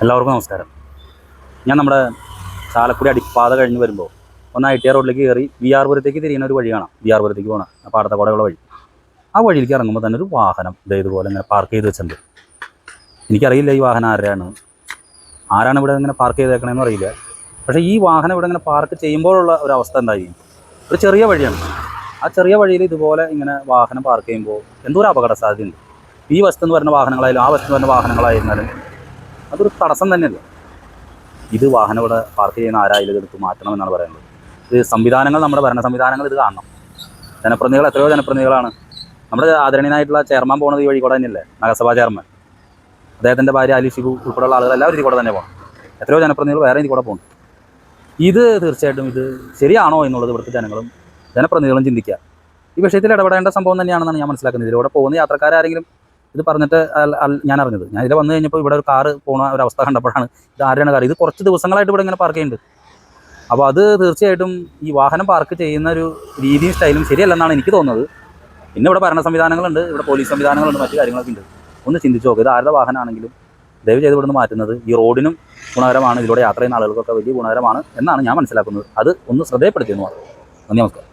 എല്ലാവർക്കും നമസ്കാരം. ഞാൻ നമ്മുടെ ചാലക്കുടി അടിപ്പാത കഴിഞ്ഞ് വരുമ്പോൾ ഒന്ന് ITR റോഡിലേക്ക് കയറി VR പുരത്തേക്ക് തിരിയുന്ന ഒരു വഴി കാണാം. VR പുരത്തേക്ക് പോകണം പാടത്തക്കോടെയുള്ള വഴി. ആ വഴിയിലേക്ക് ഇറങ്ങുമ്പോൾ തന്നെ ഒരു വാഹനം ഇതുപോലെ ഇങ്ങനെ പാർക്ക് ചെയ്ത് വെച്ചിട്ടുണ്ട്. എനിക്കറിയില്ല ഈ വാഹനം ആരാണ് ഇവിടെ ഇങ്ങനെ പാർക്ക് ചെയ്തേക്കണമെന്ന് അറിയില്ല. പക്ഷേ ഈ വാഹനം ഇവിടെ ഇങ്ങനെ പാർക്ക് ചെയ്യുമ്പോഴുള്ള ഒരു അവസ്ഥ എന്തായിരിക്കും? ഒരു ചെറിയ വഴിയാണ്. ആ ചെറിയ വഴിയിൽ ഇതുപോലെ ഇങ്ങനെ വാഹനം പാർക്ക് ചെയ്യുമ്പോൾ എന്തോ ഒരു അപകട സാധ്യതയുണ്ട്. ഈ വശത്ത് നിന്ന് വരുന്ന വാഹനങ്ങളായാലും ആ വശത്ത് നിന്ന് വരുന്ന വാഹനങ്ങളായിരുന്നാലും അതൊരു തടസ്സം തന്നെയല്ല. ഇത് വാഹനം ഇവിടെ പാർക്ക് ചെയ്യുന്ന ആരായാലും എടുത്ത് മാറ്റണമെന്നാണ് പറയുന്നത്. ഇത് സംവിധാനങ്ങൾ, നമ്മുടെ ഭരണ സംവിധാനങ്ങൾ ഇത് കാണണം. ജനപ്രതിനിധികൾ എത്രയോ ജനപ്രതിനിധികളാണ്. നമ്മുടെ ആദരണീയനായിട്ടുള്ള ചെയർമാൻ പോകുന്നത് ഈ വഴി കൂടെ തന്നെയല്ലേ, നഗരസഭാ ചെയർമാൻ. അദ്ദേഹത്തിൻ്റെ ഭാര്യ അലി ഷിബു ഉൾപ്പെടെയുള്ള ആളുകൾ എല്ലാവരും ഇതിൽ കൂടെ തന്നെ പോകണം. എത്രയോ ജനപ്രതിനിധികൾ വേറെ ഇതിൽ കൂടെ പോകുന്നു. ഇത് തീർച്ചയായിട്ടും ഇത് ശരിയാണോ എന്നുള്ളത് ഇവിടുത്തെ ജനപ്രതിനിധികളും ചിന്തിക്കുക. ഈ വിഷയത്തിൽ ഇടപെടേണ്ട സംഭവം തന്നെയാണെന്നാണ് ഞാൻ മനസ്സിലാക്കുന്നത്. ഇതിലൂടെ പോകുന്ന യാത്രക്കാരെങ്കിലും ഇത് പറഞ്ഞിട്ട് ഞാൻ അറിഞ്ഞത്. ഞാൻ ഇതിൽ വന്നു കഴിഞ്ഞപ്പോൾ ഇവിടെ ഒരു കാറ് പോകുന്ന ഒരു അവസ്ഥ കണ്ടപ്പോഴാണ് ഇത് ആരുടെയാണ് കാർ, ഇത് കുറച്ച് ദിവസങ്ങളായിട്ട് ഇവിടെ ഇങ്ങനെ പാർക്ക് ചെയ്യുന്നുണ്ട്. അപ്പോൾ അത് തീർച്ചയായിട്ടും ഈ വാഹനം പാർക്ക് ചെയ്യുന്ന ഒരു രീതിയും സ്റ്റൈലും ശരിയല്ലെന്നാണ് എനിക്ക് തോന്നുന്നത്. പിന്നെ ഇവിടെ ഭരണ സംവിധാനങ്ങളുണ്ട്, ഇവിടെ പോലീസ് സംവിധാനങ്ങളുണ്ട്, മറ്റു കാര്യങ്ങളൊക്കെ ഉണ്ട്. ഒന്ന് ചിന്തിച്ച് നോക്കുക. ഇത് ആരുടെ വാഹനമാണെങ്കിലും ദയവ് ചെയ്ത് ഇവിടുന്ന് മാറ്റുന്നത് ഈ റോഡിനും ഗുണകരമാണ്, ഇതിലൂടെ യാത്ര ചെയ്യുന്ന ആളുകൾക്കൊക്കെ വലിയ ഗുണകരമാണ് എന്നാണ് ഞാൻ മനസ്സിലാക്കുന്നത്. അത് ഒന്ന് ശ്രദ്ധയപ്പെടുത്തിയെന്ന് പറഞ്ഞു. നന്ദി, നമസ്കാരം.